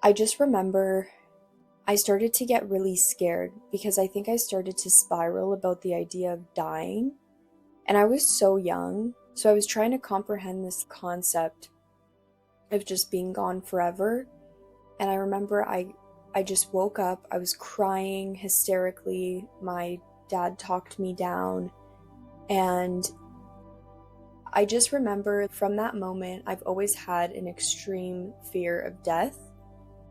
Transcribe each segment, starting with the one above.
I just remember I started to get really scared because I think I started to spiral about the idea of dying. And I was so young, so I was trying to comprehend this concept of just being gone forever. And I remember I just woke up, I was crying hysterically. My dad talked me down, and I just remember from that moment I've always had an extreme fear of death.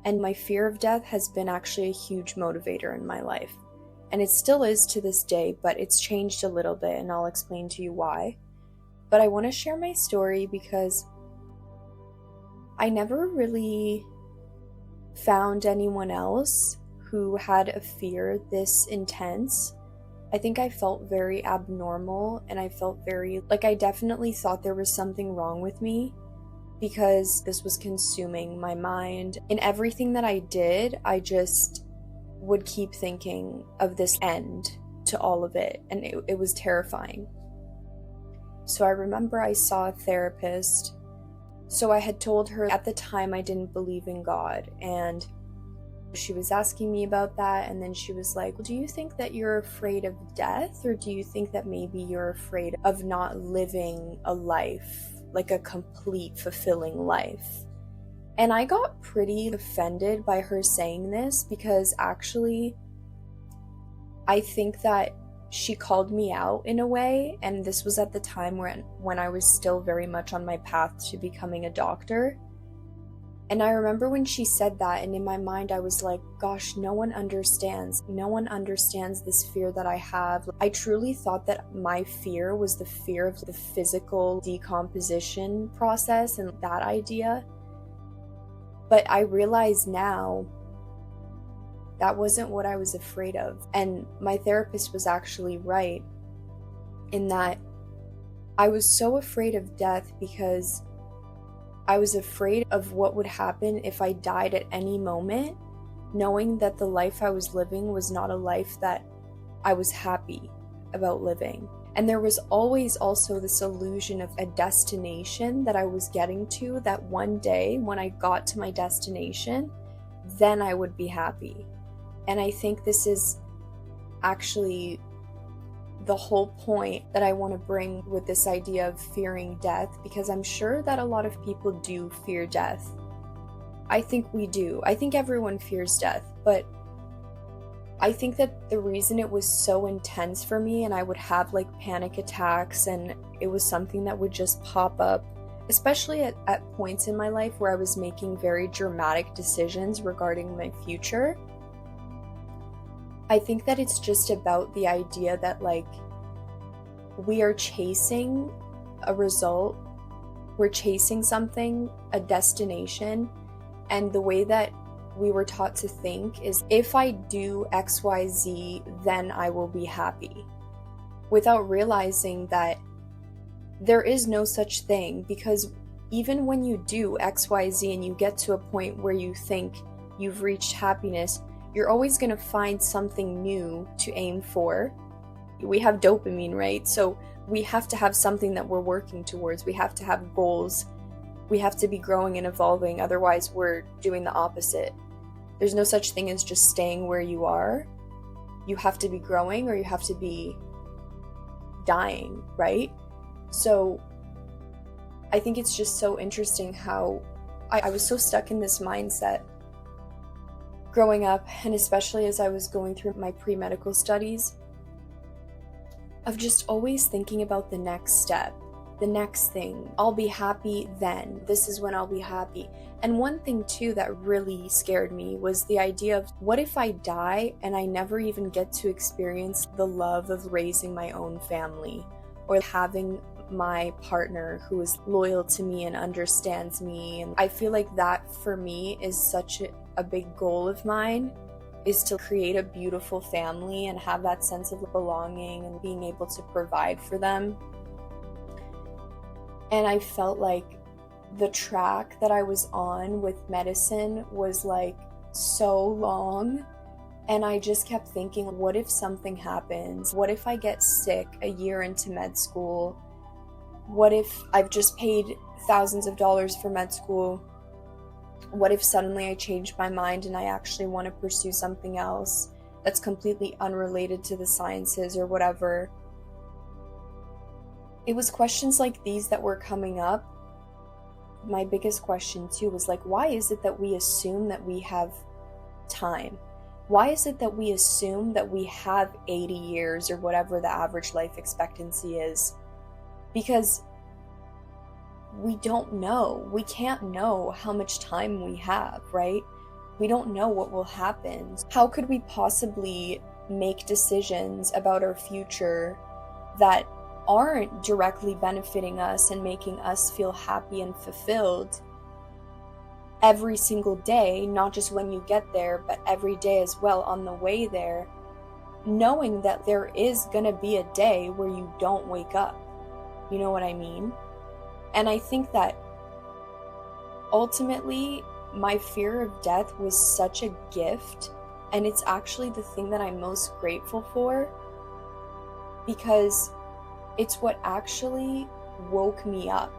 And my fear of death has been actually a huge motivator in my life. And it still is to this day, but it's changed a little bit, and I'll explain to you why. But I want to share my story because I never really found anyone else who had a fear this intense. I think I felt very abnormal, and I felt very, like, I definitely thought there was something wrong with me because this was consuming my mind. In everything that I did, I just would keep thinking of this end to all of it, and it was terrifying. So I remember I saw a therapist. So I had told her at the time I didn't believe in God, and she was asking me about that, and then she was like, well, do you think that you're afraid of death, or do you think that maybe you're afraid of not living a life, like a complete, fulfilling life? And I got pretty offended by her saying this because actually I think that she called me out in a way, and this was at the time when I was still very much on my path to becoming a doctor. And I remember when she said that, and in my mind I was like, gosh, no one understands. No one understands this fear that I have. I truly thought that my fear was the fear of the physical decomposition process and that idea. But I realize now that wasn't what I was afraid of. And my therapist was actually right in that I was so afraid of death because I was afraid of what would happen if I died at any moment, knowing that the life I was living was not a life that I was happy about living. And there was always also this illusion of a destination that I was getting to, that one day when I got to my destination, then I would be happy. And I think this is actually the whole point that I want to bring with this idea of fearing death, because I'm sure that a lot of people do fear death. I think we do. I think everyone fears death, but I think that the reason it was so intense for me, and I would have like panic attacks, and it was something that would just pop up, especially at points in my life where I was making very dramatic decisions regarding my future. I think that it's just about the idea that, like, we are chasing a result, we're chasing something, a destination, and the way that we were taught to think is, if I do XYZ, then I will be happy, without realizing that there is no such thing, because even when you do XYZ and you get to a point where you think you've reached happiness, you're always going to find something new to aim for. We have dopamine, right? So we have to have something that we're working towards. We have to have goals. We have to be growing and evolving. Otherwise, we're doing the opposite. There's no such thing as just staying where you are. You have to be growing, or you have to be dying, right? So I think it's just so interesting how I was so stuck in this mindset growing up, and especially as I was going through my pre-medical studies, of just always thinking about the next step, the next thing. I'll be happy then. This is when I'll be happy. And one thing too that really scared me was the idea of, what if I die and I never even get to experience the love of raising my own family, or having my partner who is loyal to me and understands me. And I feel like that for me is such a big goal of mine, is to create a beautiful family and have that sense of belonging and being able to provide for them. And I felt like the track that I was on with medicine was like so long, and I just kept thinking, what if something happens? What if I get sick a year into med school? What if I've just paid thousands of dollars for med school What if suddenly I change my mind and I actually want to pursue something else that's completely unrelated to the sciences or whatever? It was questions like these that were coming up. My biggest question too was like, why is it that we assume that we have time? Why is it that we assume that we have 80 years or whatever the average life expectancy is? Because we don't know. We can't know how much time we have, right? We don't know what will happen. How could we possibly make decisions about our future that aren't directly benefiting us and making us feel happy and fulfilled every single day, not just when you get there, but every day as well on the way there, knowing that there is gonna be a day where you don't wake up? You know what I mean? And I think that ultimately my fear of death was such a gift, and it's actually the thing that I'm most grateful for, because it's what actually woke me up.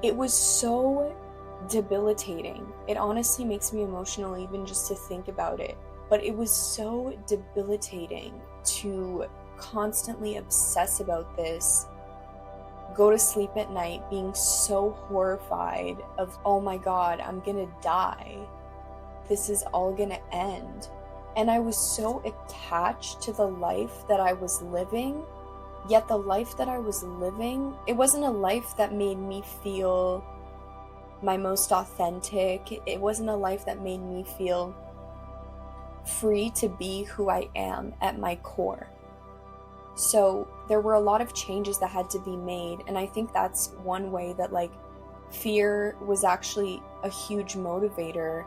It was so debilitating. It honestly makes me emotional even just to think about it. But it was so debilitating to constantly obsess about this, go to sleep at night being so horrified of, oh my God, I'm gonna die. This is all gonna end. And I was so attached to the life that I was living, yet the life that I was living, it wasn't a life that made me feel my most authentic. It wasn't a life that made me feel free to be who I am at my core. So there were a lot of changes that had to be made, and I think that's one way that like fear was actually a huge motivator.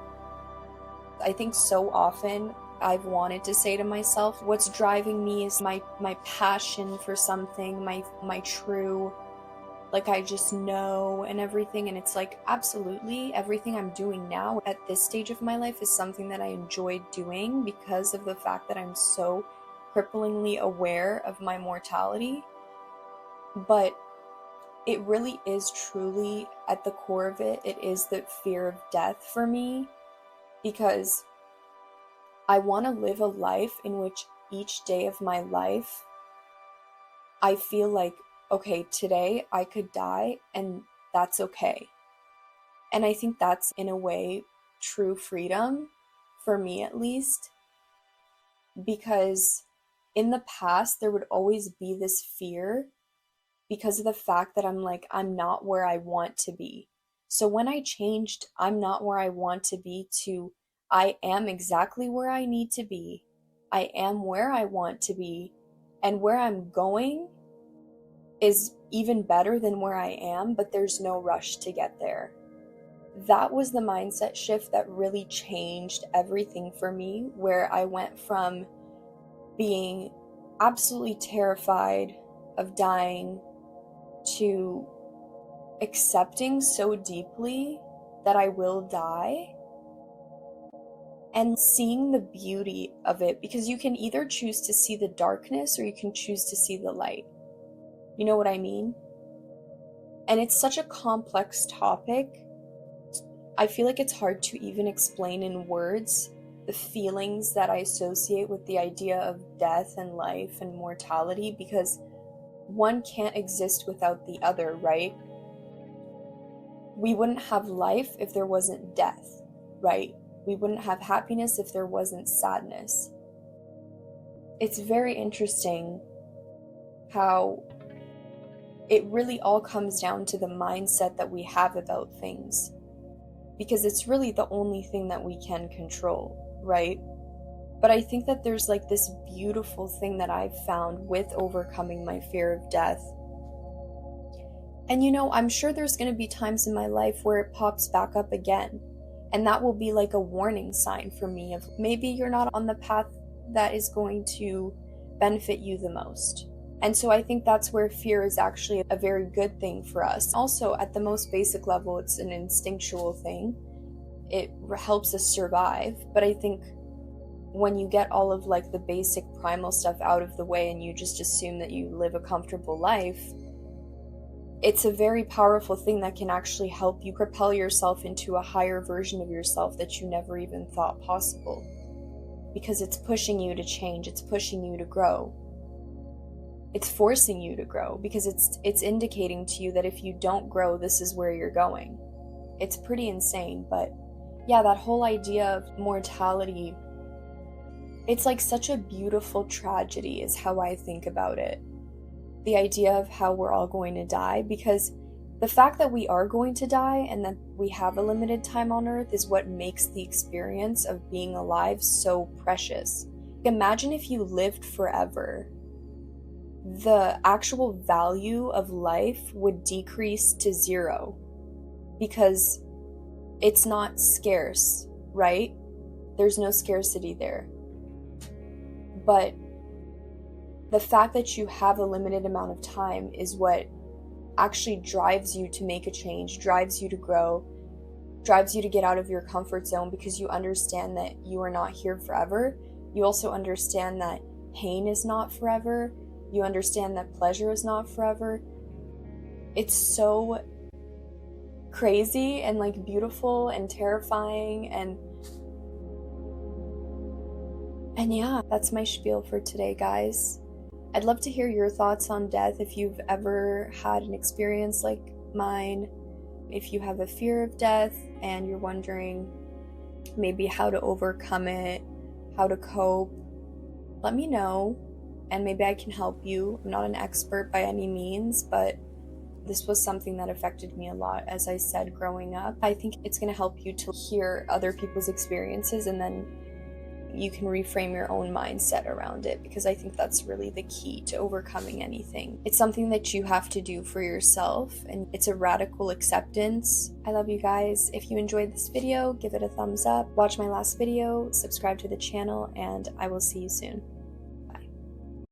I think so often I've wanted to say to myself, what's driving me is my passion for something, my true, like I just know and everything. And it's like, absolutely everything I'm doing now at this stage of my life is something that I enjoy doing because of the fact that I'm so cripplingly aware of my mortality. But it really is truly at the core of it, it is the fear of death for me, because I want to live a life in which each day of my life I feel like, okay, today I could die and that's okay. And I think that's in a way true freedom, for me at least, because in the past there would always be this fear because of the fact that I'm like, I'm not where I want to be. So when I changed, I'm not where I want to be, to I am exactly where I need to be, I am where I want to be, and where I'm going is even better than where I am, but there's no rush to get there. That was the mindset shift that really changed everything for me, where I went from being absolutely terrified of dying to accepting so deeply that I will die, and seeing the beauty of it, because you can either choose to see the darkness or you can choose to see the light. You know what I mean? And it's such a complex topic. I feel like it's hard to even explain in words the feelings that I associate with the idea of death and life and mortality, because one can't exist without the other, right? We wouldn't have life if there wasn't death, right? We wouldn't have happiness if there wasn't sadness. It's very interesting how it really all comes down to the mindset that we have about things, because it's really the only thing that we can control, right? But I think that there's like this beautiful thing that I've found with overcoming my fear of death. And you know, I'm sure there's going to be times in my life where it pops back up again. And that will be like a warning sign for me of maybe you're not on the path that is going to benefit you the most. And so I think that's where fear is actually a very good thing for us. Also, at the most basic level, it's an instinctual thing. It helps us survive. But I think when you get all of like the basic primal stuff out of the way and you just assume that you live a comfortable life, it's a very powerful thing that can actually help you propel yourself into a higher version of yourself that you never even thought possible. Because it's pushing you to change, it's pushing you to grow. It's forcing you to grow because it's indicating to you that if you don't grow, this is where you're going. It's pretty insane, but yeah, that whole idea of mortality, it's like such a beautiful tragedy is how I think about it. The idea of how we're all going to die, because the fact that we are going to die and that we have a limited time on earth is what makes the experience of being alive so precious. Imagine if you lived forever. The actual value of life would decrease to zero because it's not scarce, right? There's no scarcity there. But the fact that you have a limited amount of time is what actually drives you to make a change, drives you to grow, drives you to get out of your comfort zone, because you understand that you are not here forever. You also understand that pain is not forever. You understand that pleasure is not forever. It's so crazy and like beautiful and terrifying, and yeah, that's my spiel for today, guys. I'd love to hear your thoughts on death if you've ever had an experience like mine. If you have a fear of death and you're wondering maybe how to overcome it, how to cope, let me know and maybe I can help you. I'm not an expert by any means, but this was something that affected me a lot, as I said, growing up. I think it's going to help you to hear other people's experiences, and then you can reframe your own mindset around it, because I think that's really the key to overcoming anything. It's something that you have to do for yourself, and it's a radical acceptance. I love you guys. If you enjoyed this video, give it a thumbs up, watch my last video, subscribe to the channel, and I will see you soon.